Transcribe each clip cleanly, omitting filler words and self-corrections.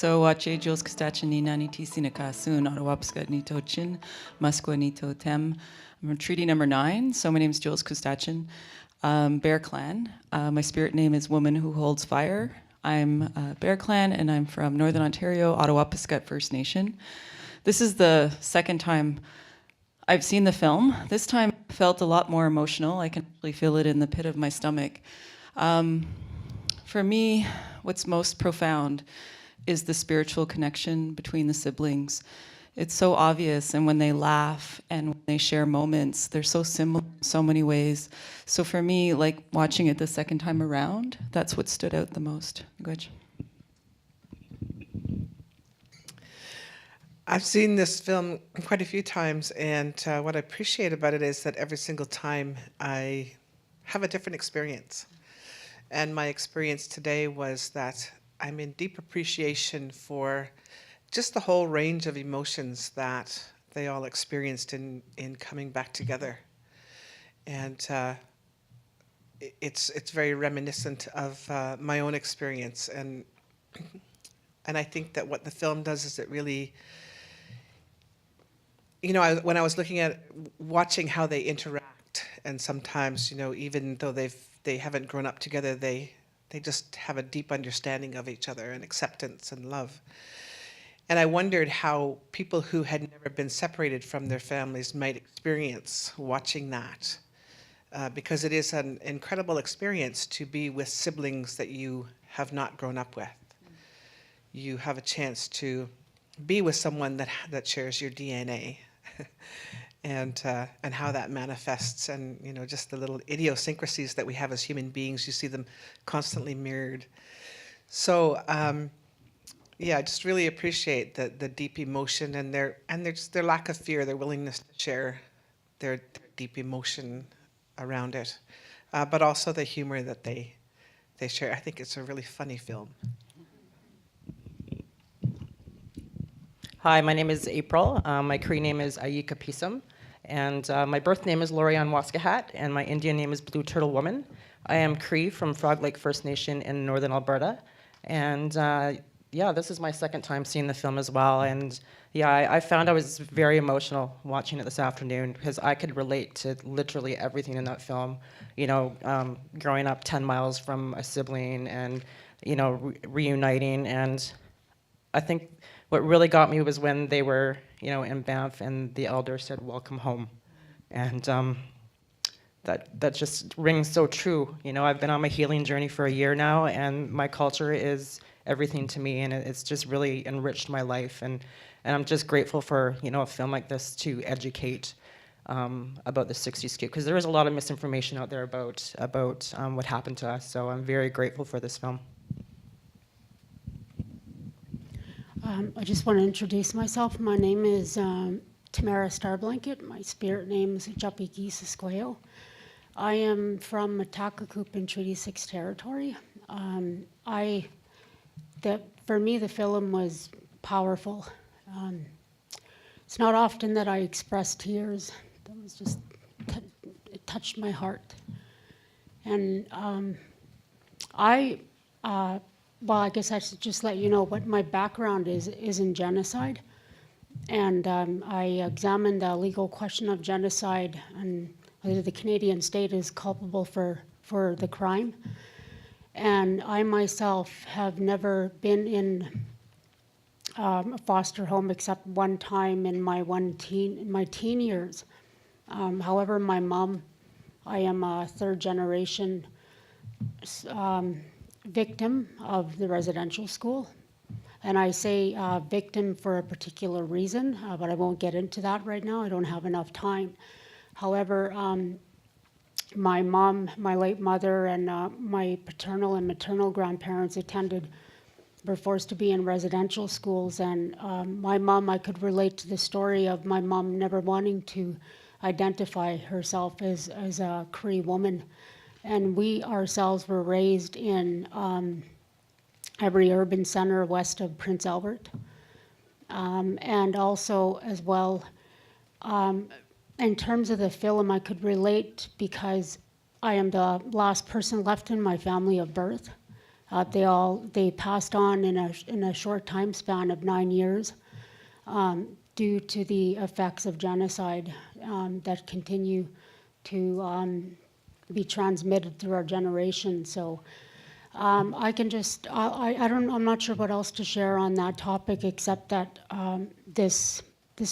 So, Jules Koostachin ni nani tisinaka soon Attawapiskat nitochin Muskwa nitotem. I'm from Treaty Number 9. So my name is Jules Koostachin, Bear Clan. My spirit name is Woman Who Holds Fire. I'm Bear Clan, and I'm from Northern Ontario, Attawapiskat First Nation. This is the second time I've seen the film. This time it felt a lot more emotional. I can actually feel it in the pit of my stomach. For me, what's most profound is the spiritual connection between the siblings. It's so obvious, and when they laugh and when they share moments, they're so similar in so many ways. So for me, like watching it the second time around, that's what stood out the most. Good. I've seen this film quite a few times, and what I appreciate about it is that every single time I have a different experience. And my experience today was that I'm in deep appreciation for just the whole range of emotions that they all experienced in coming back together. And it's very reminiscent of my own experience. And I think that what the film does is it really, you know, when I was looking at watching how they interact, and sometimes, you know, even though they haven't grown up together, they just have a deep understanding of each other and acceptance and love. And I wondered how people who had never been separated from their families might experience watching that, because it is an incredible experience to be with siblings that you have not grown up with. You have a chance to be with someone that shares your DNA. And how that manifests, and you know, just the little idiosyncrasies that we have as human beings, you see them constantly mirrored. So yeah, I just really appreciate the deep emotion and their lack of fear, their willingness to share their deep emotion around it, but also the humor that they share. I think it's a really funny film. Hi, my name is April. My Cree name is Ayika Pisum, and my birth name is Lorian Waskahat, and my Indian name is Blue Turtle Woman. I am Cree from Frog Lake First Nation in northern Alberta, and yeah, this is my second time seeing the film as well, and yeah, I found I was very emotional watching it this afternoon because I could relate to literally everything in that film. You know, growing up 10 miles from a sibling and, you know, reuniting, and I think what really got me was when they were, you know, in Banff and the elder said, "Welcome home," and that just rings so true. You know, I've been on my healing journey for a year now, and my culture is everything to me, and it's just really enriched my life, and I'm just grateful for, you know, a film like this to educate about the 60s scoop, because there is a lot of misinformation out there about what happened to us. So I'm very grateful for this film. I just want to introduce myself. My name is Tamara Starblanket. My spirit name is Japiki Sisqueo. I am from Matakakup in Treaty 6 territory. For me, the film was powerful. It's not often that I express tears. That was just, it touched my heart. And well, I guess I should just let you know what my background is in genocide. And I examined the legal question of genocide and whether the Canadian state is culpable for the crime. And I myself have never been in a foster home except one time in my teen years. However, my mom, I am a third generation victim of the residential school. And I say victim for a particular reason, but I won't get into that right now. I don't have enough time. However, my mom, my late mother, and my paternal and maternal grandparents were forced to be in residential schools. And my mom, I could relate to the story of my mom never wanting to identify herself as a Cree woman. And we ourselves were raised in every urban center west of Prince Albert. And also as well, in terms of the film, I could relate because I am the last person left in my family of birth. They passed on in a short time span of 9 years due to the effects of genocide that continue to be transmitted through our generation. So I can just, I'm not sure what else to share on that topic except that this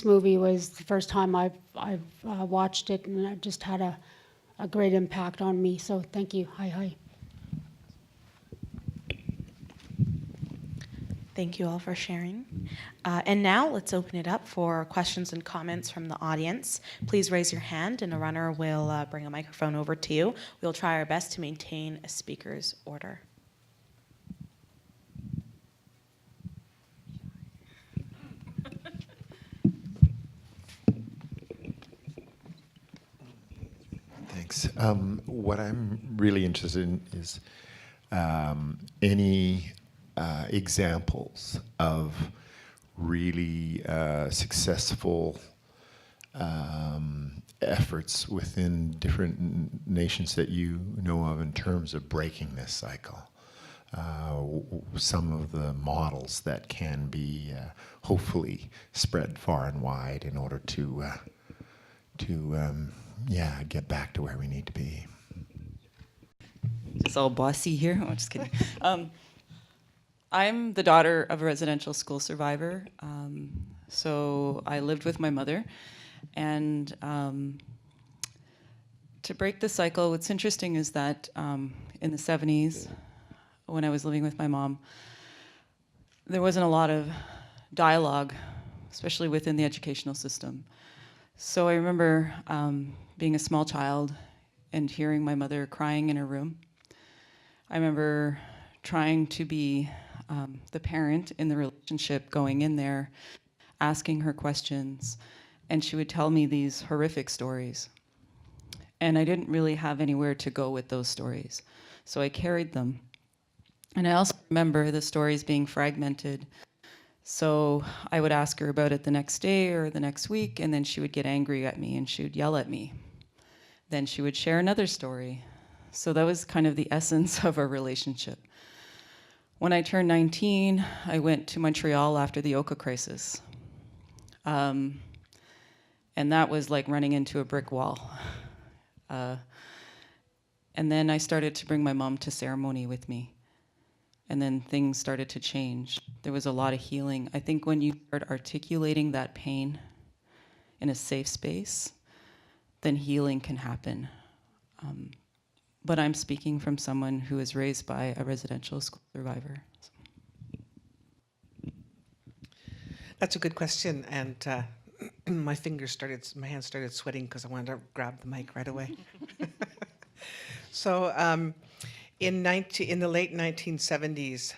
movie was the first time I've watched it, and it just had a great impact on me. So thank you. Hi. Thank you all for sharing. And now let's open it up for questions and comments from the audience. Please raise your hand and a runner will bring a microphone over to you. We'll try our best to maintain a speaker's order. Thanks. What I'm really interested in is any examples of really successful efforts within different nations that you know of in terms of breaking this cycle. Some of the models that can be hopefully spread far and wide in order to get back to where we need to be. Just all bossy here. I'm just kidding. I'm the daughter of a residential school survivor. So I lived with my mother. And to break the cycle, what's interesting is that in the 70s, when I was living with my mom, there wasn't a lot of dialogue, especially within the educational system. So I remember being a small child and hearing my mother crying in her room. I remember trying to be the parent in the relationship, going in there, asking her questions, and she would tell me these horrific stories. And I didn't really have anywhere to go with those stories, so I carried them. And I also remember the stories being fragmented. So I would ask her about it the next day or the next week, and then she would get angry at me and she would yell at me. Then she would share another story. So that was kind of the essence of our relationship. When I turned 19, I went to Montreal after the Oka crisis. And that was like running into a brick wall. And then I started to bring my mom to ceremony with me. And then things started to change. There was a lot of healing. I think when you start articulating that pain in a safe space, then healing can happen. But I'm speaking from someone who was raised by a residential school survivor. That's a good question, and my hands started sweating because I wanted to grab the mic right away. So in the late 1970s,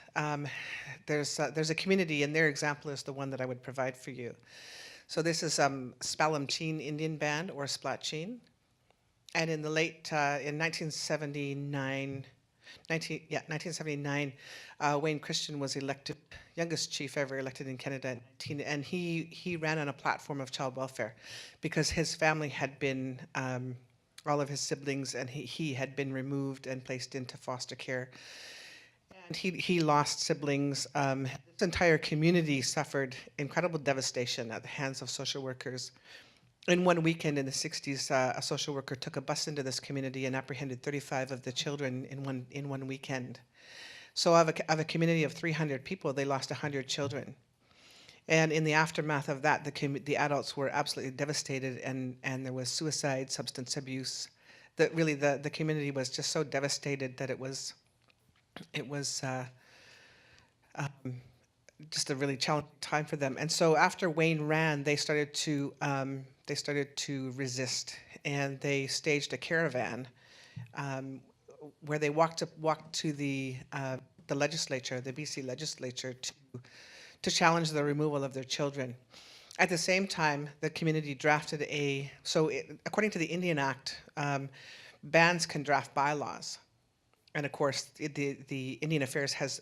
there's a community, and their example is the one that I would provide for you. So this is Spalamchin Indian Band, or Splatchin. And in the late, in 1979, Wayne Christian was elected, youngest chief ever elected in Canada, and he ran on a platform of child welfare because his family had been, all of his siblings, and he had been removed and placed into foster care. And he lost siblings. His entire community suffered incredible devastation at the hands of social workers. In one weekend in the 60s, a social worker took a bus into this community and apprehended 35 of the children in one weekend. So of a community of 300 people, they lost 100 children. And in the aftermath of that, the adults were absolutely devastated, and there was suicide, substance abuse. That really the community was just so devastated that it was just a really challenging time for them. And so after Wayne ran, they started to resist, and they staged a caravan where they walked to the legislature, the BC legislature, to challenge the removal of their children. At the same time, the community drafted according to the Indian Act, bands can draft bylaws, and of course the Indian Affairs has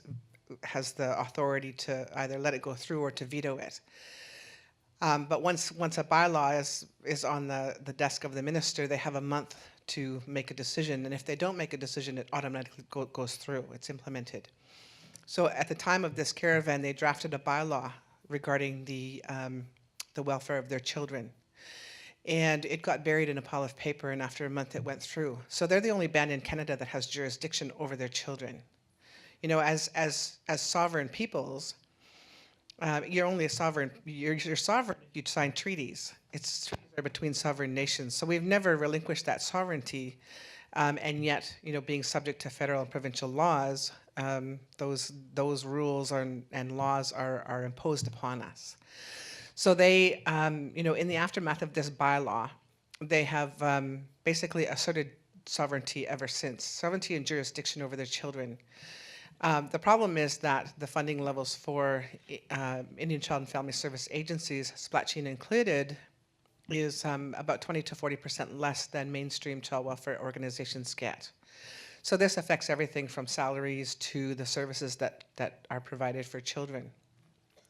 the authority to either let it go through or to veto it. But once a bylaw is on the desk of the minister, they have a month to make a decision, and if they don't make a decision, it automatically goes through. It's implemented. So at the time of this caravan, they drafted a bylaw regarding the welfare of their children. And it got buried in a pile of paper, and after a month it went through. So they're the only band in Canada that has jurisdiction over their children. You know, as sovereign peoples, you're only a sovereign, you're sovereign if you sign treaties. It's treaties are between sovereign nations. So we've never relinquished that sovereignty, and yet, you know, being subject to federal and provincial laws, those rules and laws are imposed upon us. So they, you know, in the aftermath of this bylaw, they have basically asserted sovereignty ever since, sovereignty and jurisdiction over their children. The problem is that the funding levels for Indian Child and Family Service agencies, Splatcheen included, is about 20 to 40% less than mainstream child welfare organizations get. So this affects everything from salaries to the services that are provided for children.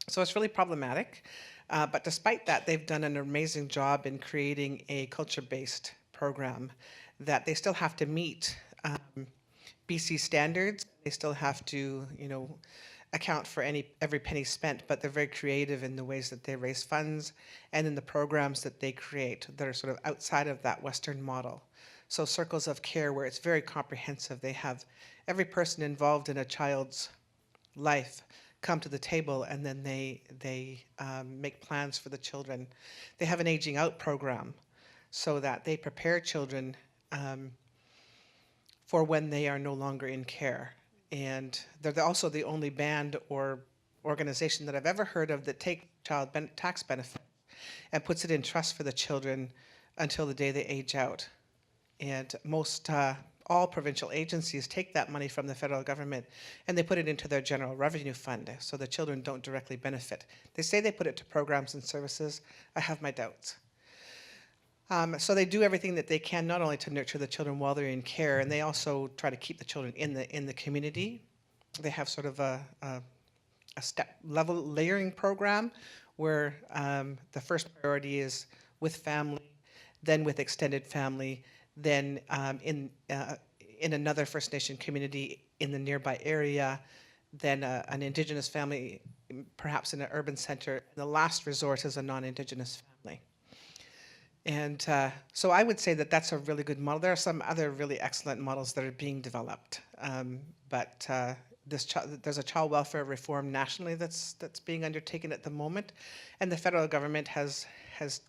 So it's really problematic. But despite that, they've done an amazing job in creating a culture-based program that they still have to meet BC standards. They still have to, you know, account for every penny spent, but they're very creative in the ways that they raise funds and in the programs that they create that are sort of outside of that Western model. So circles of care where it's very comprehensive. They have every person involved in a child's life come to the table, and then they make plans for the children. They have an aging out program so that they prepare children for when they are no longer in care. And they're also the only band or organization that I've ever heard of that take child tax benefit and puts it in trust for the children until the day they age out. And most all provincial agencies take that money from the federal government and they put it into their general revenue fund, so the children don't directly benefit. They say they put it to programs and services. I have my doubts. So they do everything that they can, not only to nurture the children while they're in care, and they also try to keep the children in the community. They have sort of a step level layering program where the first priority is with family, then with extended family, then in another First Nation community in the nearby area, then an Indigenous family, perhaps in an urban center. The last resort is a non-Indigenous family. And so I would say that that's a really good model. There are some other really excellent models that are being developed, but there's a child welfare reform nationally that's being undertaken at the moment, and the federal government has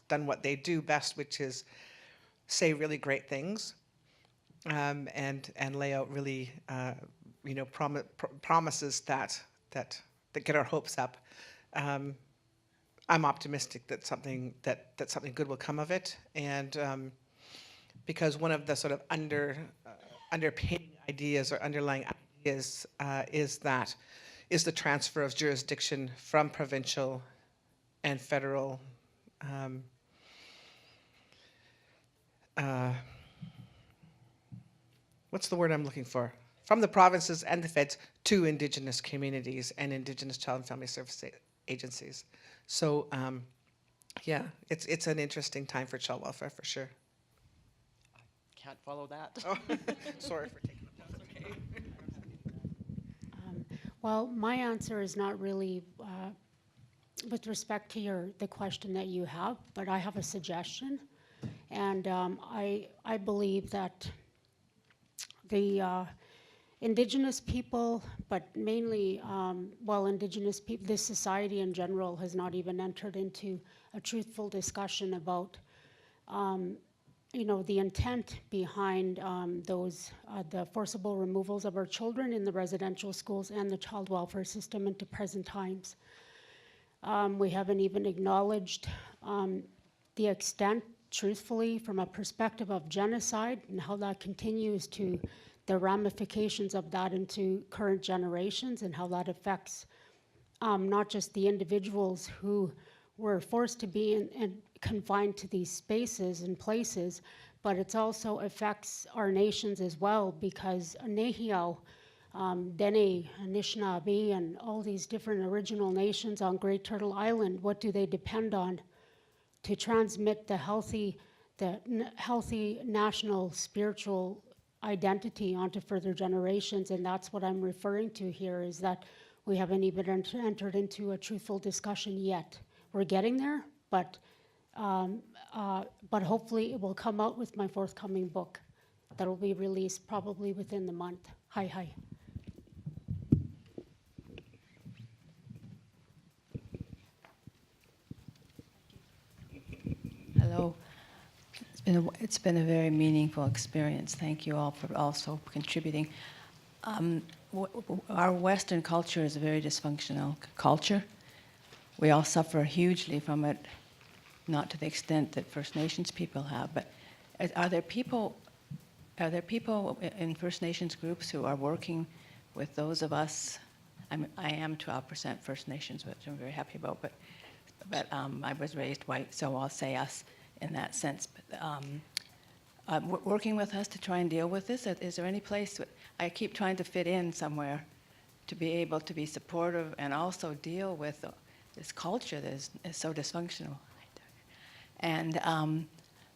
done what they do best, which is say really great things, and lay out really promises that get our hopes up. I'm optimistic that something good will come of it, and because one of the sort of underpinning ideas or underlying ideas is the transfer of jurisdiction from provincial and federal what's the word I'm looking for? From the provinces and the feds to Indigenous communities and Indigenous Child and Family Service agencies. So, yeah, it's an interesting time for child welfare for sure. Can't follow that. Oh, sorry for taking it down. Okay. Well, my answer is not really with respect to the question that you have, but I have a suggestion. And I believe that the Indigenous people, but mainly, Indigenous people, this society in general has not even entered into a truthful discussion about, the intent behind the forcible removals of our children in the residential schools and the child welfare system into present times. We haven't even acknowledged the extent, truthfully, from a perspective of genocide and how that continues to the ramifications of that into current generations and how that affects not just the individuals who were forced to be confined to these spaces and places, but it also affects our nations as well, because Nehiyaw, Dene, Anishinaabe, and all these different original nations on Great Turtle Island, what do they depend on to transmit the healthy national spiritual identity onto further generations, and that's what I'm referring to here, is that we haven't even entered into a truthful discussion yet. We're getting there, but hopefully it will come out with my forthcoming book that will be released probably within the month. Hi. Hello. It's been a very meaningful experience. Thank you all for also contributing. Our Western culture is a very dysfunctional culture. We all suffer hugely from it, not to the extent that First Nations people have. But are there people in First Nations groups who are working with those of us? I am 12% First Nations, which I'm very happy about. But I was raised white, so I'll say us in that sense. But working with us to try and deal with this, is there any place? I keep trying to fit in somewhere to be able to be supportive and also deal with this culture that is so dysfunctional. And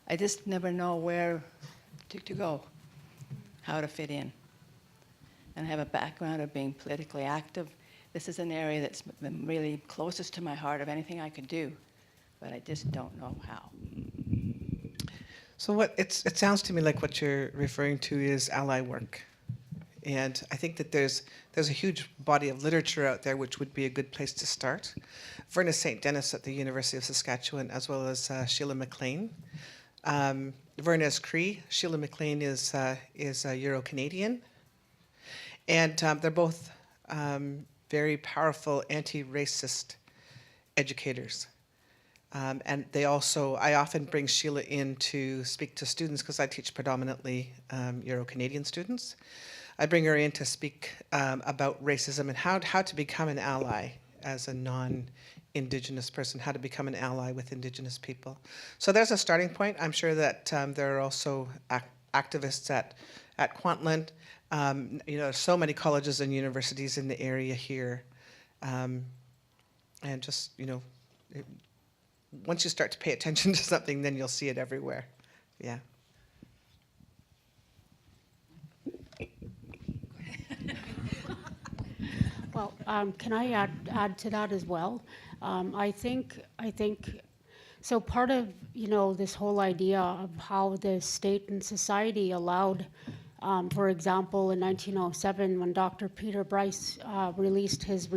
I just never know where to go, how to fit in. And I have a background of being politically active. This is an area that's been really closest to my heart of anything I could do, but I just don't know how. So it sounds to me like what you're referring to is ally work. And I think that there's a huge body of literature out there which would be a good place to start. Verna St. Denis at the University of Saskatchewan, as well as Sheila McLean. Verna is Cree. Sheila McLean is Euro-Canadian. And they're both very powerful anti-racist educators. And I often bring Sheila in to speak to students because I teach predominantly Euro-Canadian students. I bring her in to speak about racism and how to become an ally as a non-Indigenous person, how to become an ally with Indigenous people. So there's a starting point. I'm sure that there are also activists at Kwantlen. So many colleges and universities in the area here. And just, once you start to pay attention to something, then you'll see it everywhere. Yeah. Well, can I add to that as well? I think so. Part of this whole idea of how the state and society allowed, for example, in 1907, when Dr. Peter Bryce released his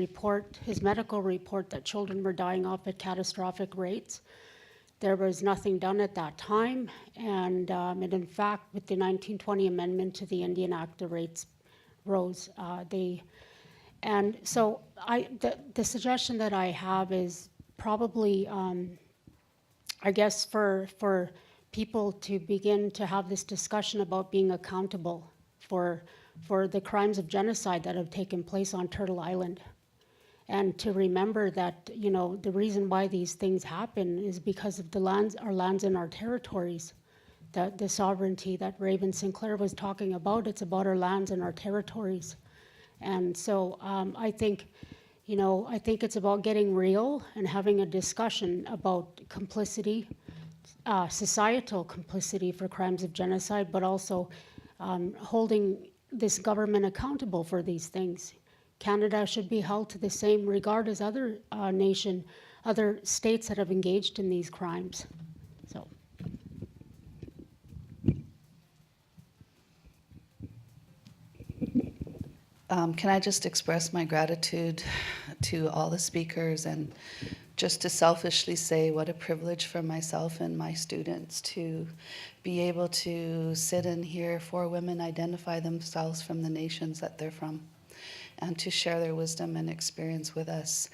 medical report that children were dying off at catastrophic rates, there was nothing done at that time, and in fact, with the 1920 amendment to the Indian Act, the rates rose. And so the suggestion that I have is probably, I guess, for people to begin to have this discussion about being accountable for the crimes of genocide that have taken place on Turtle Island. And to remember that, the reason why these things happen is because of our lands and our territories. The sovereignty that Raven Sinclair was talking about, it's about our lands and our territories. And so I think it's about getting real and having a discussion about complicity, societal complicity for crimes of genocide, but also holding this government accountable for these things. Canada should be held to the same regard as other states that have engaged in these crimes. So. Can I just express my gratitude to all the speakers and just to selfishly say what a privilege for myself and my students to be able to sit and hear 4 women identify themselves from the nations that they're from and to share their wisdom and experience with us.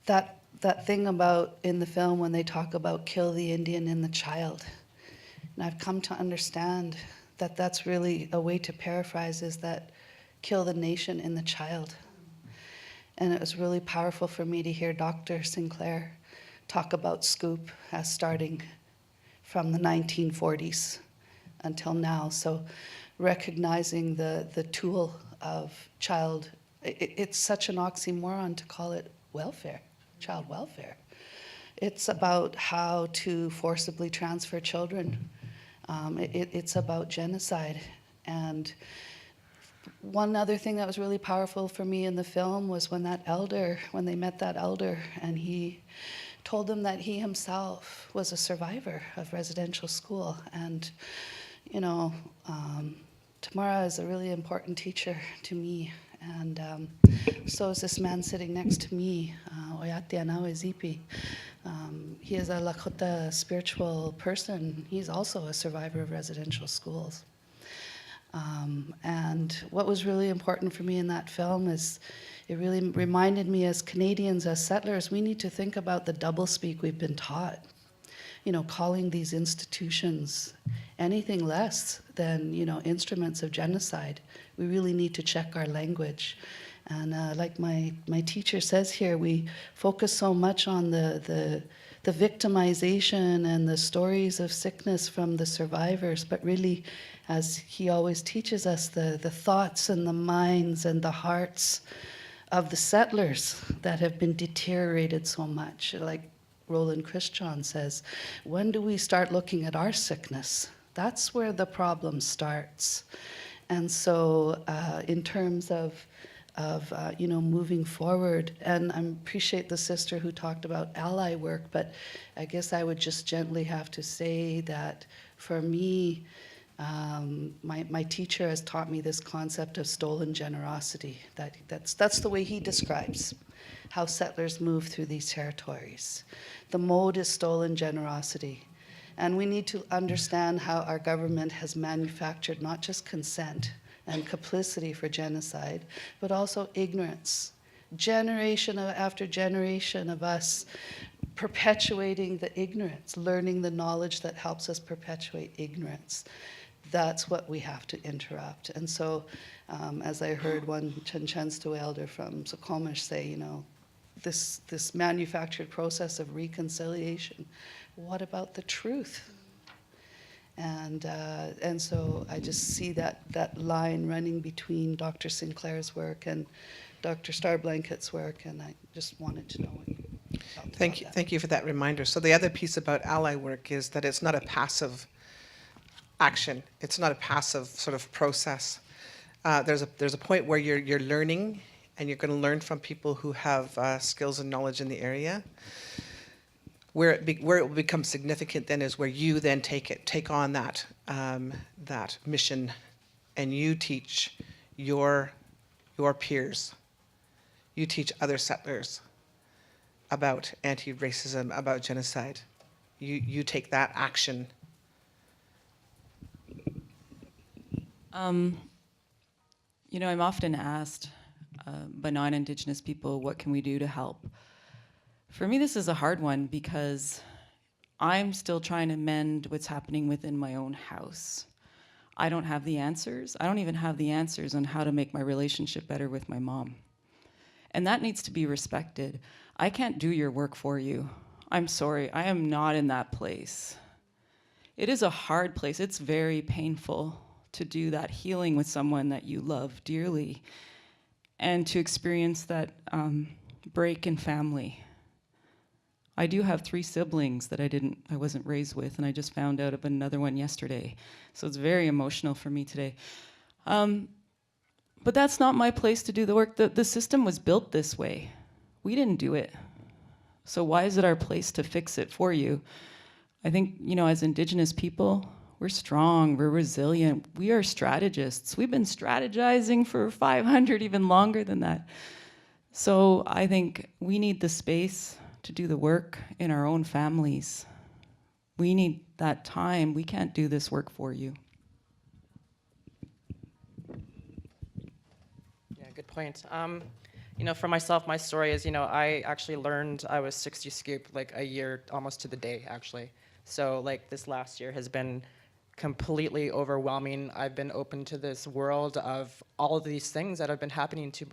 That thing about in the film when they talk about kill the Indian in the child, and I've come to understand that that's really a way to paraphrase is that kill the nation in the child. And it was really powerful for me to hear Dr. Sinclair talk about Scoop as starting from the 1940s until now. So recognizing the tool of child, it's such an oxymoron to call it welfare, child welfare. It's about how to forcibly transfer children It's about genocide. And one other thing that was really powerful for me in the film was when they met that elder, and he told them that he himself was a survivor of residential school. And, you know, Tamara is a really important teacher to me. And so is this man sitting next to me, Oyate Anawe Zipi. He is a Lakota spiritual person. He's also a survivor of residential schools. And what was really important for me in that film is it really reminded me, as Canadians, as settlers, we need to think about the doublespeak we've been taught. You know, calling these institutions anything less than, you know, instruments of genocide. We really need to check our language. And like my teacher says here, we focus so much on the victimization and the stories of sickness from the survivors, but really, as he always teaches us, the thoughts and the minds and the hearts of the settlers that have been deteriorated so much. Like Roland Christian says, when do we start looking at our sickness? That's where the problem starts. And so in terms of you know, moving forward, and I appreciate the sister who talked about ally work, but I guess I would just gently have to say that for me, my teacher has taught me this concept of stolen generosity. That's the way he describes how settlers move through these territories. The mode is stolen generosity. And we need to understand how our government has manufactured not just consent and complicity for genocide, but also ignorance. Generation after generation of us perpetuating the ignorance, learning the knowledge that helps us perpetuate ignorance. That's what we have to interrupt. And so, as I heard one Chanchansto elder from Suquamish say, you know, this manufactured process of reconciliation, what about the truth? And so I just see that line running between Dr. Sinclair's work and Dr. Starblanket's work, and I just wanted to know what you felt about that. Thank you for that reminder. So the other piece about ally work is that it's not a passive action. It's not a passive sort of process. There's a point where you're learning, and you're going to learn from people who have skills and knowledge in the area. Where it will become significant then is where you then take on that mission, and you teach your peers, you teach other settlers about anti-racism, about genocide. You take that action. You know, I'm often asked by non-Indigenous people, what can we do to help? For me, this is a hard one because I'm still trying to mend what's happening within my own house. I don't have the answers. I don't even have the answers on how to make my relationship better with my mom. And that needs to be respected. I can't do your work for you. I'm sorry, I am not in that place. It is a hard place. It's very painful to do that healing with someone that you love dearly, and to experience that break in family. I do have 3 siblings that I wasn't raised with, and I just found out of another one yesterday. So it's very emotional for me today. But that's not my place to do the work. The system was built this way. We didn't do it. So why is it our place to fix it for you? I think, you know, as Indigenous people, we're strong, we're resilient, we are strategists. We've been strategizing for 500, even longer than that. So I think we need the space to do the work in our own families. We need that time. We can't do this work for you. Yeah, good point. You know, for myself, my story is, you know, I actually learned I was 60 scoop like a year, almost to the day, actually. So like this last year has been completely overwhelming. I've been open to this world of all of these things that have been happening to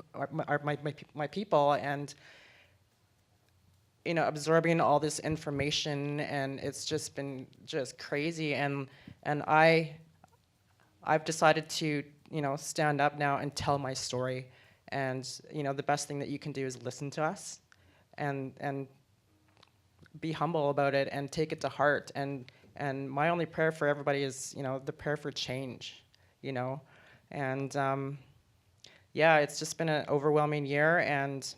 my people, and you know, absorbing all this information, and it's just been just crazy. And I've decided to, you know, stand up now and tell my story. And you know, the best thing that you can do is listen to us, and be humble about it, and take it to heart, and And my only prayer for everybody is, the prayer for change, And yeah, it's just been an overwhelming year, and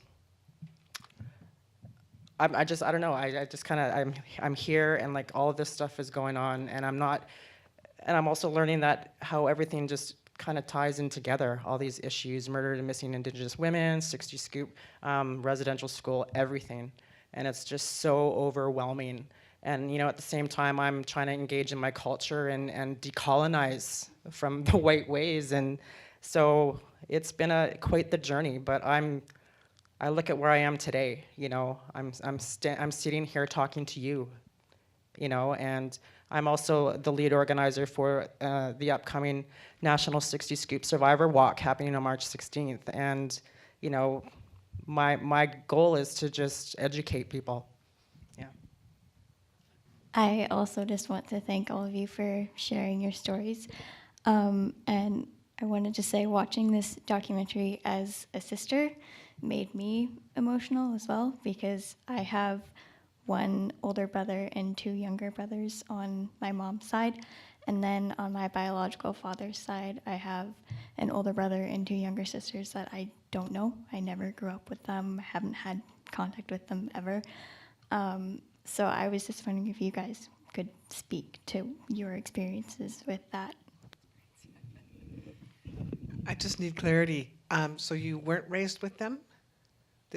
I don't know. I just kind of, I'm here, and like all of this stuff is going on, and I'm also learning that how everything just kind of ties in together. All these issues: murdered and missing Indigenous women, 60 Scoop, residential school, everything, and it's just so overwhelming. And at the same time, I'm trying to engage in my culture and decolonize from the white ways, and so it's been quite the journey. But I look at where I am today. I'm sitting here talking to you, and I'm also the lead organizer for the upcoming National 60 Scoop Survivor Walk happening on March 16th. And my goal is to just educate people. Yeah. I also just want to thank all of you for sharing your stories. And I wanted to say, watching this documentary as a sister made me emotional as well, because I have one older brother and two younger brothers on my mom's side. And then on my biological father's side, I have an older brother and two younger sisters that I don't know. I never grew up with them, haven't had contact with them ever. So I was just wondering if you guys could speak to your experiences with that. I just need clarity. So you weren't raised with them?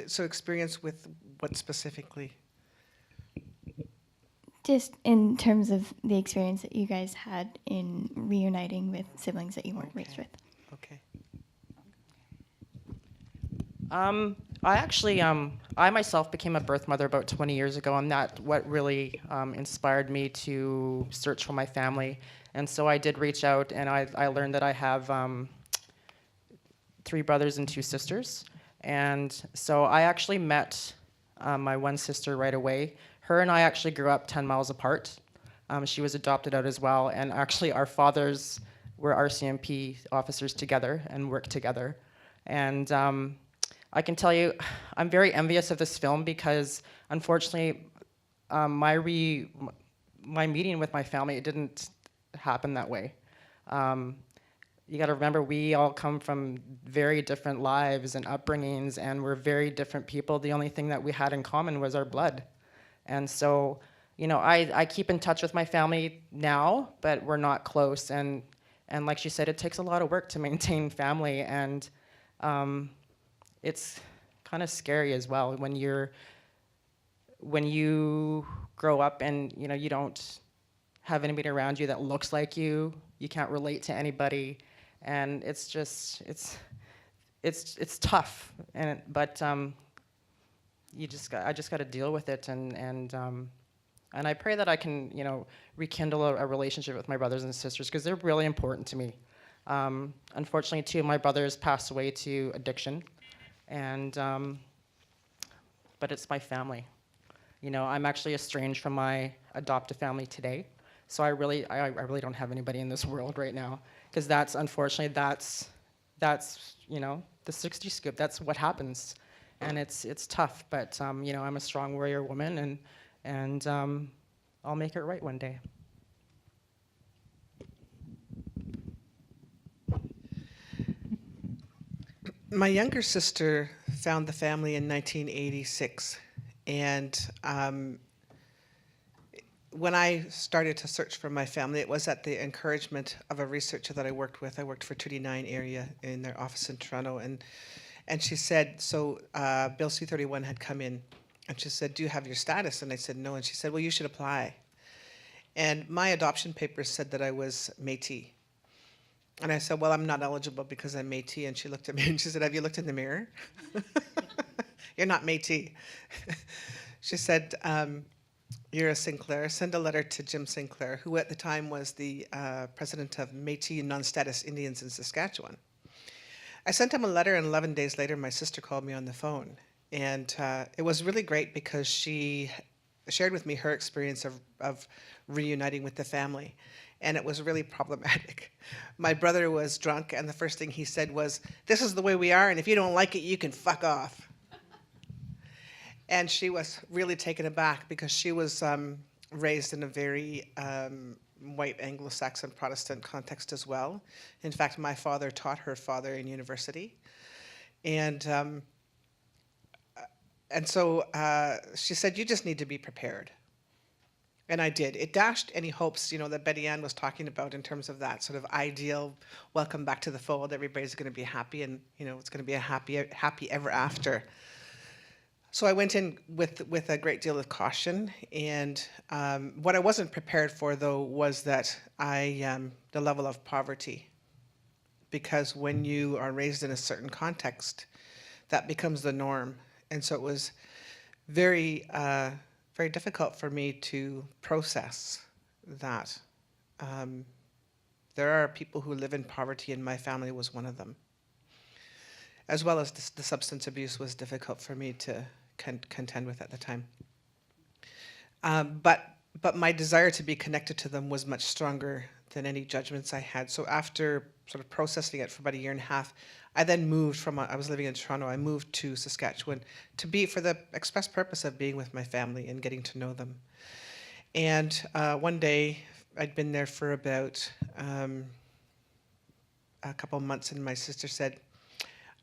So experience with what specifically? Just in terms of the experience that you guys had in reuniting with siblings that you weren't raised with. Okay. I actually, I myself became a birth mother about 20 years ago, and that's what really inspired me to search for my family. And so I did reach out, and I learned that I have 3 brothers and 2 sisters. And so I actually met my one sister right away. Her and I actually grew up 10 miles apart. She was adopted out as well, and actually our fathers were RCMP officers together and worked together. And I can tell you, I'm very envious of this film because, unfortunately, my meeting with my family, it didn't happen that way. You got to remember, we all come from very different lives and upbringings, and we're very different people. The only thing that we had in common was our blood. And so, I keep in touch with my family now, but we're not close. And like she said, it takes a lot of work to maintain family, and it's kind of scary as well when you grow up and you don't have anybody around you that looks like you. You can't relate to anybody, and it's just it's tough. But I just got to deal with it, and I pray that I can rekindle a relationship with my brothers and sisters because they're really important to me. Unfortunately, 2 of my brothers passed away to addiction. And, but it's my family. I'm actually estranged from my adoptive family today. So I really don't have anybody in this world right now. Because unfortunately, that's the 60 Scoop, that's what happens. And it's tough, but, I'm a strong warrior woman, and I'll make it right one day. My younger sister found the family in 1986, and when I started to search for my family, it was at the encouragement of a researcher that I worked with. I worked for Treaty 9 area in their office in Toronto, and she said, so Bill C-31 had come in, and she said, do you have your status? And I said, no, and she said, well, you should apply. And my adoption papers said that I was Métis. And I said, well, I'm not eligible because I'm Métis. And she looked at me and she said, have you looked in the mirror? You're not Métis. She said, you're a Sinclair. Send a letter to Jim Sinclair, who at the time was the president of Métis non-status Indians in Saskatchewan. I sent him a letter, and 11 days later, my sister called me on the phone. And it was really great because she shared with me her experience of reuniting with the family. And it was really problematic. My brother was drunk, and the first thing he said was, this is the way we are, and if you don't like it, you can fuck off. And she was really taken aback because she was raised in a very white Anglo-Saxon Protestant context as well. In fact, my father taught her father in university. And so she said, you just need to be prepared. And I did. It dashed any hopes, you know, that Betty Ann was talking about in terms of that sort of ideal welcome back to the fold. Everybody's going to be happy, and you know, it's going to be a happy ever after. So I went in with a great deal of caution, and what I wasn't prepared for, though, was that the level of poverty, because when you are raised in a certain context, that becomes the norm, and so it was very very difficult for me to process that. There are people who live in poverty, and my family was one of them. As well as the substance abuse was difficult for me to contend with at the time. But my desire to be connected to them was much stronger than any judgments I had. So after sort of processing it for about a year and a half, I then moved from, I was living in Toronto, I moved to Saskatchewan for the express purpose of being with my family and getting to know them. And one day, I'd been there for about a couple of months, and my sister said,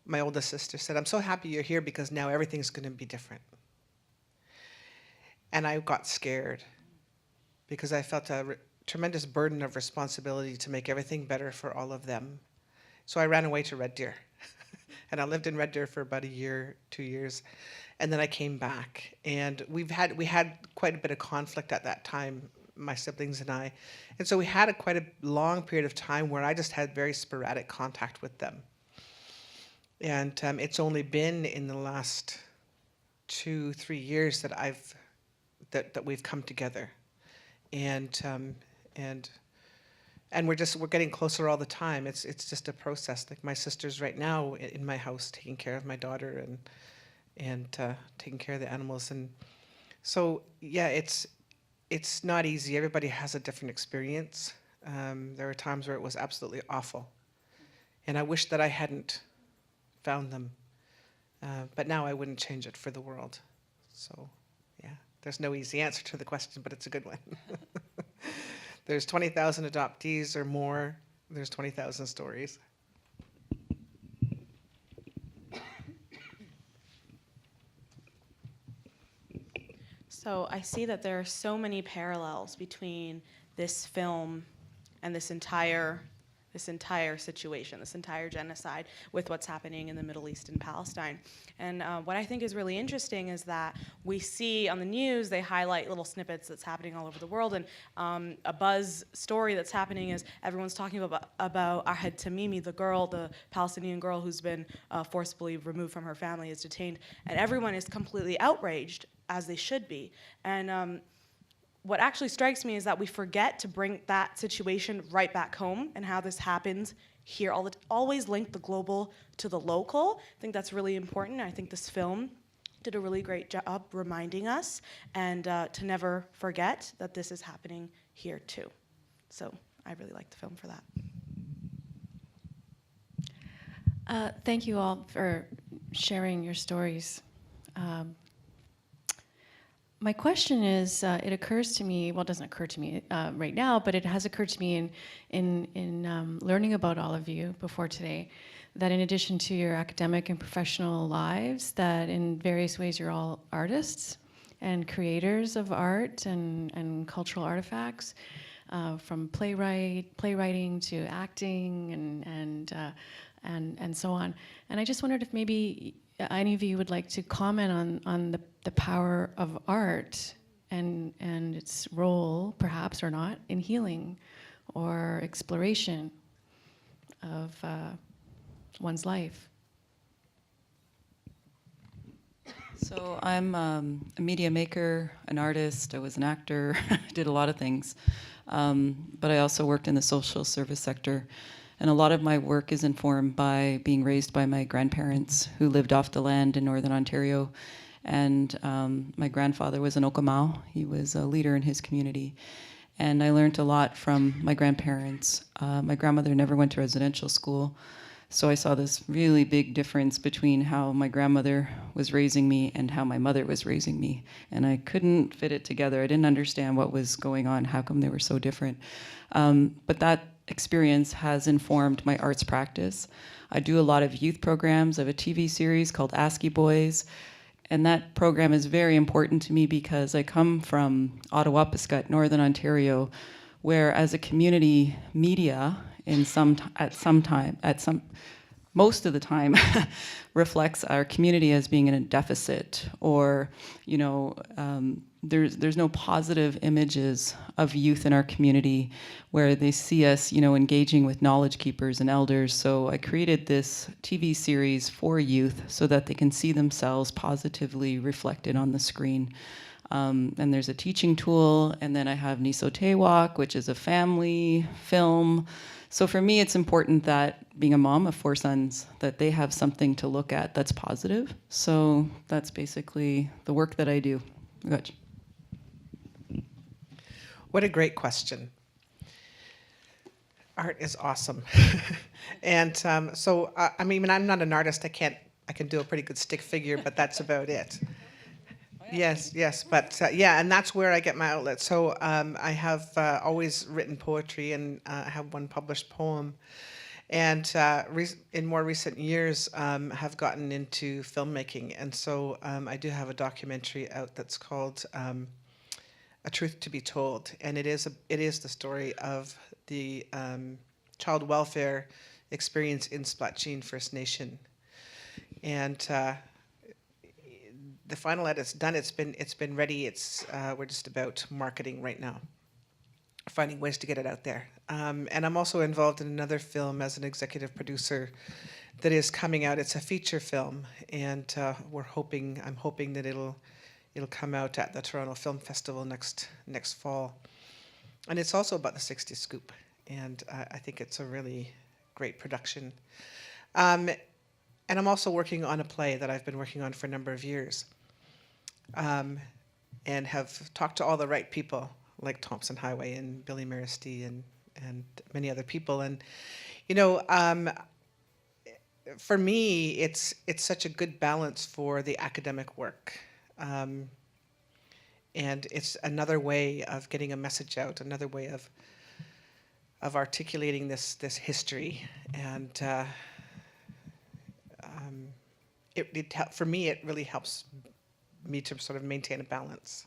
my oldest sister said, I'm so happy you're here because now everything's going to be different. And I got scared because I felt a tremendous burden of responsibility to make everything better for all of them. So I ran away to Red Deer. And I lived in Red Deer for about a year, 2 years. And then I came back. And we had quite a bit of conflict at that time, my siblings and I. And so we had quite a long period of time where I just had very sporadic contact with them. And it's only been in the last 2-3 years that we've come together, and we're getting closer all the time. It's just a process. Like my sister's right now in my house taking care of my daughter and taking care of the animals, and so yeah, it's not easy. Everybody has a different experience. There are times where it was absolutely awful, and I wish that I hadn't found them, but now I wouldn't change it for the world. So yeah, there's no easy answer to the question, but it's a good one. There's 20,000 adoptees or more. There's 20,000 stories. So I see that there are so many parallels between this film and this entire situation, this entire genocide with what's happening in the Middle East and Palestine. And what I think is really interesting is that we see on the news, they highlight little snippets that's happening all over the world. And a buzz story that's happening is everyone's talking about Ahed Tamimi, the Palestinian girl who's been forcibly removed from her family, is detained. And everyone is completely outraged, as they should be. And what actually strikes me is that we forget to bring that situation right back home and how this happens here. Always link the global to the local. I think that's really important. I think this film did a really great job reminding us and to never forget that this is happening here too. So I really like the film for that. Thank you all for sharing your stories. My question is, it occurs to me, well, it doesn't occur to me right now, but it has occurred to me in learning about all of you before today, that in addition to your academic and professional lives, that in various ways you're all artists and creators of art and cultural artifacts, from playwriting to acting and so on. And I just wondered if maybe any of you would like to comment on the power of art and its role, perhaps or not, in healing or exploration of one's life. So I'm a media maker, an artist, I was an actor, did a lot of things. But I also worked in the social service sector. And a lot of my work is informed by being raised by my grandparents who lived off the land in Northern Ontario. And my grandfather was an Okamau. He was a leader in his community. And I learned a lot from my grandparents. My grandmother never went to residential school, So I saw this really big difference between how my grandmother was raising me and how my mother was raising me. And I couldn't fit it together. I didn't understand what was going on, how come they were so different. But that experience has informed my arts practice. I do a lot of youth programs. I have a TV series called AskiBOYZ. And that program is very important to me because I come from Attawapiskat, Northern Ontario, where as a community media, most of the time, reflects our community as being in a deficit, or there's no positive images of youth in our community where they see us engaging with knowledge keepers and elders. So I created this TV series for youth so that they can see themselves positively reflected on the screen. And there's a teaching tool, and then I have NiiSoTeWak, which is a family film. So for me, it's important that, being a mom of 4 sons, that they have something to look at that's positive. So that's basically the work that I do. Gotcha. What a great question. Art is awesome. And so, I mean, I'm not an artist. I can do a pretty good stick figure, but that's about it. Yes, but yeah, and that's where I get my outlet. So I have always written poetry, and I have one published poem. And in more recent years, have gotten into filmmaking. And so I do have a documentary out that's called A Truth to be Told. And it is the story of the child welfare experience in Splatcheen First Nation. And the final edit's done. It's been ready. We're just about marketing right now, finding ways to get it out there. And I'm also involved in another film as an executive producer that is coming out. It's a feature film, and I'm hoping that it'll come out at the Toronto Film Festival next fall. And it's also about the 60s scoop, and I think it's a really great production. And I'm also working on a play that I've been working on for a number of years, and have talked to all the right people, like Thompson Highway and Billy Maristy and many other people. And for me, it's such a good balance for the academic work, and it's another way of getting a message out, another way of articulating this history. And for me, it really helps me to sort of maintain a balance.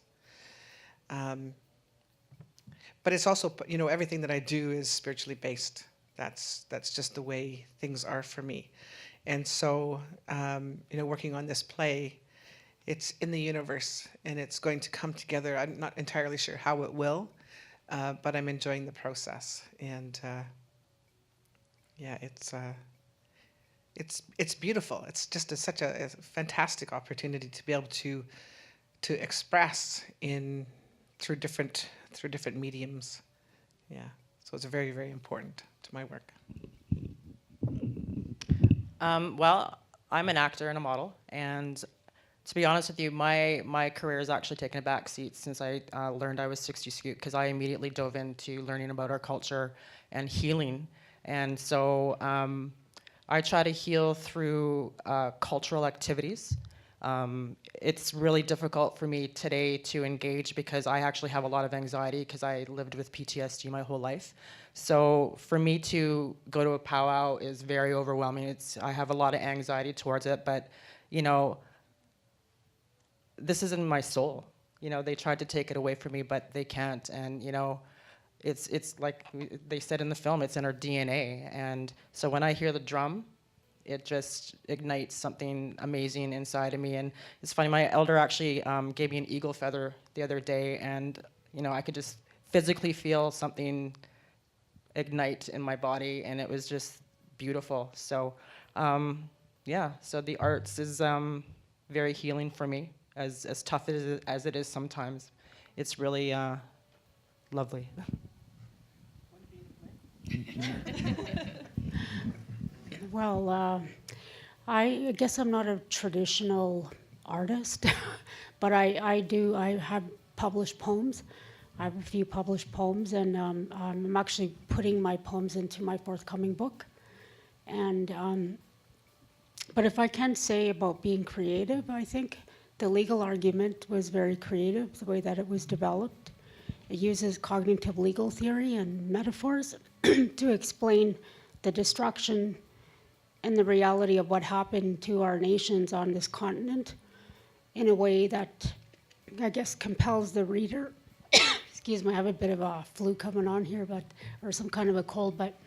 But it's also, everything that I do is spiritually based. That's just the way things are for me. And so, working on this play, it's in the universe, and it's going to come together. I'm not entirely sure how it will, but I'm enjoying the process. And yeah, it's beautiful. It's just such a fantastic opportunity to be able to express through different mediums. Yeah, so it's very, very important to my work. Well, I'm an actor and a model, and to be honest with you, my career has actually taken a back seat since I learned I was 60 Scoot, because I immediately dove into learning about our culture and healing. And so I try to heal through cultural activities. It's really difficult for me today to engage because I actually have a lot of anxiety because I lived with PTSD my whole life. So for me to go to a powwow is very overwhelming. I have a lot of anxiety towards it, but this is in my soul. They tried to take it away from me, but they can't. And it's like they said in the film, it's in our DNA. And so when I hear the drum, it just ignites something amazing inside of me. And it's funny, my elder actually gave me an eagle feather the other day, and I could just physically feel something ignite in my body, and it was just beautiful. So yeah, so the arts is very healing for me, as tough as it is sometimes. It's really lovely. Well, I guess I'm not a traditional artist, but I have published poems. I have a few published poems, and I'm actually putting my poems into my forthcoming book. And but if I can say about being creative, I think the legal argument was very creative, the way that it was developed. It uses cognitive legal theory and metaphors to explain the destruction and the reality of what happened to our nations on this continent in a way that, I guess, compels the reader. Excuse me, I have a bit of a flu coming on here, or some kind of a cold, but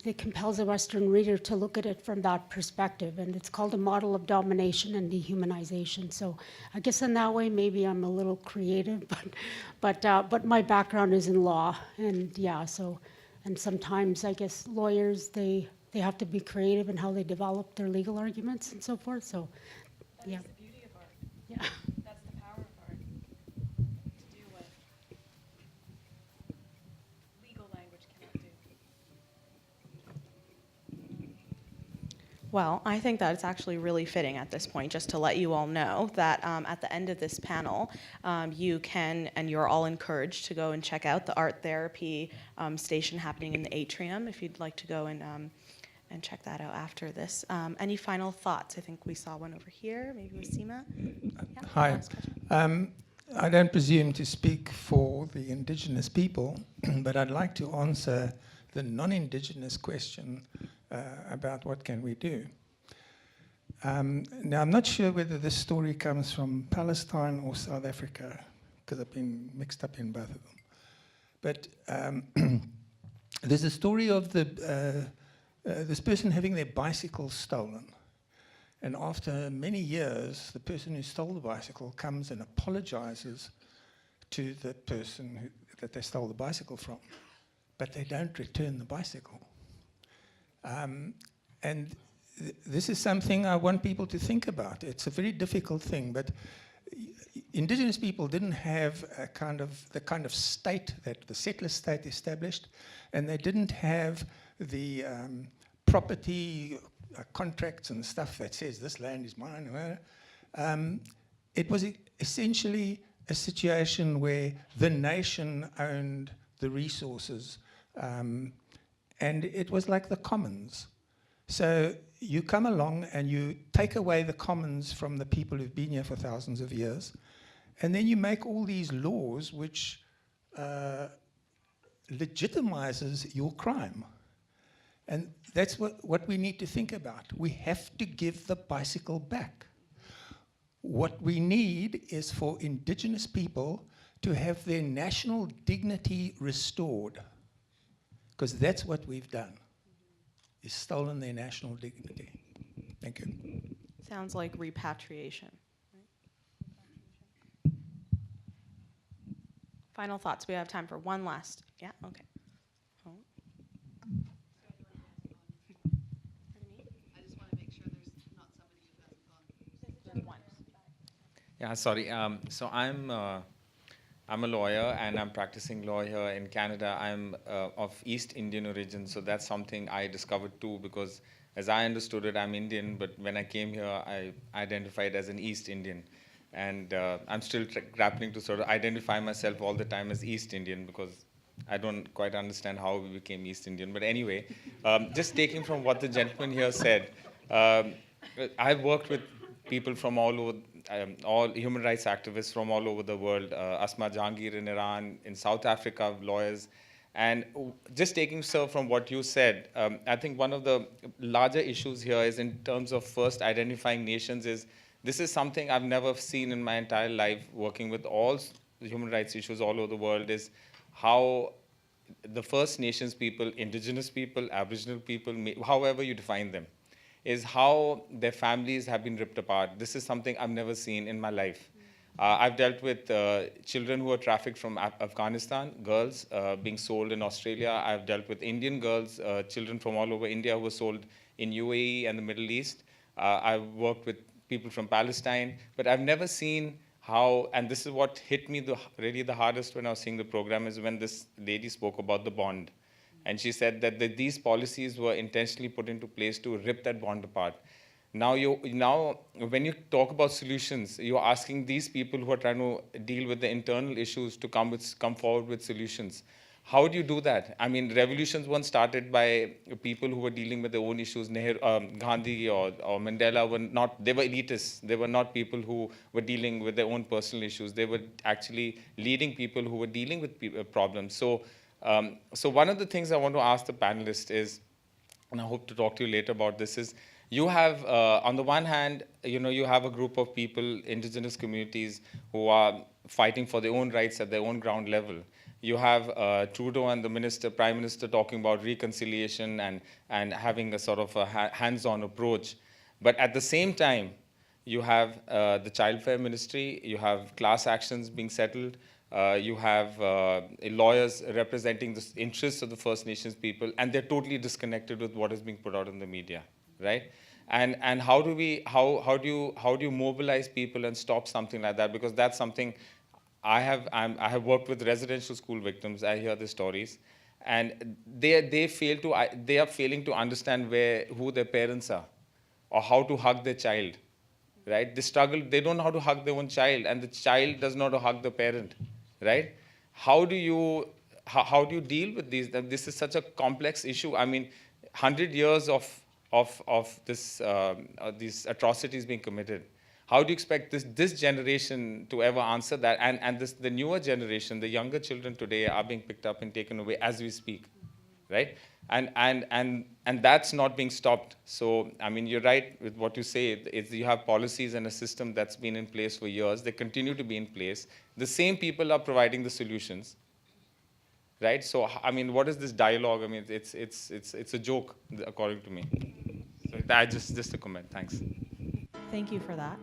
it compels a Western reader to look at it from that perspective. And it's called a model of domination and dehumanization. So I guess in that way, maybe I'm a little creative, but my background is in law. And yeah, and sometimes I guess lawyers, they have to be creative in how they develop their legal arguments and so forth. So yeah. That's the beauty of art. Yeah. That's the power of art. To do what legal language cannot do. Well, I think that it's actually really fitting at this point just to let you all know that at the end of this panel, you can, and you're all encouraged to go and check out the art therapy station happening in the atrium if you'd like to go and check that out after this. Any final thoughts? I think we saw one over here, maybe with Seema. Yeah, Hi. last question. I don't presume to speak for the Indigenous people, but I'd like to answer the non-Indigenous question about what can we do. Now, I'm not sure whether this story comes from Palestine or South Africa, because I've been mixed up in both of them. But there's a story of this person having their bicycle stolen. And after many years, the person who stole the bicycle comes and apologizes to the person that they stole the bicycle from. But they don't return the bicycle. And this is something I want people to think about. It's a very difficult thing, but Indigenous people didn't have the kind of state that the settler state established, and they didn't have the property contracts and stuff that says this land is mine. It was essentially a situation where the nation owned the resources, and it was like the commons. So you come along and you take away the commons from the people who've been here for thousands of years, and then you make all these laws which legitimizes your crime. And that's what we need to think about. We have to give the bicycle back. What we need is for Indigenous people to have their national dignity restored, because that's what we've done, is stolen their national dignity. Thank you. Sounds like repatriation. Final thoughts. We have time for one last. Yeah, okay. Oh. I just want to make sure there's not somebody who hasn't gone. Just one. Yeah, sorry. So I'm a lawyer and I'm practicing law here in Canada. I'm of East Indian origin, so that's something I discovered too, because as I understood it, I'm Indian, but when I came here, I identified as an East Indian. And I'm still grappling to sort of identify myself all the time as East Indian, because I don't quite understand how we became East Indian. But anyway, just taking from what the gentleman here said, I've worked with people from all over, all human rights activists from all over the world, Asma Jahangir in Iran, in South Africa, lawyers. And just taking, sir, from what you said, I think one of the larger issues here is in terms of first identifying nations is, this is something I've never seen in my entire life working with all human rights issues all over the world, is how the First Nations people, Indigenous people, Aboriginal people, however you define them, is how their families have been ripped apart. This is something I've never seen in my life. I've dealt with children who are trafficked from Afghanistan, girls being sold in Australia. I've dealt with Indian girls, children from all over India who were sold in UAE and the Middle East. I've worked with people from Palestine, but I've never seen how, and this is what hit me really the hardest when I was seeing the program, is when this lady spoke about the bond. And she said that these policies were intentionally put into place to rip that bond apart. Now, when you talk about solutions, you're asking these people who are trying to deal with the internal issues to come forward with solutions. How do you do that? I mean, revolutions weren't started by people who were dealing with their own issues. Gandhi or Mandela they were elitists. They were not people who were dealing with their own personal issues. They were actually leading people who were dealing with problems. So one of the things I want to ask the panelists is, and I hope to talk to you later about this, is you have, on the one hand, you have a group of people, indigenous communities, who are fighting for their own rights at their own ground level. You have Trudeau and the Prime Minister talking about reconciliation and having a sort of a hands-on approach. But at the same time, you have the Child Welfare Ministry, you have class actions being settled, you have lawyers representing the interests of the First Nations people, and they're totally disconnected with what is being put out in the media, right? And how do you mobilize people and stop something like that? Because that's something I have worked with residential school victims. I hear the stories, and they are failing to understand who their parents are, or how to hug their child, right? They struggle. They don't know how to hug their own child, and the child does not know how to hug the parent, right? How do you deal with these? This is such a complex issue. I mean, 100 years of these atrocities being committed. How do you expect this generation to ever answer that? And the newer generation, the younger children today, are being picked up and taken away as we speak, right? And that's not being stopped. So I mean, you're right with what you say. You have policies and a system that's been in place for years. They continue to be in place. The same people are providing the solutions, right? So I mean, what is this dialogue? I mean, it's a joke, according to me. So just a comment. Thanks. Thank you for that.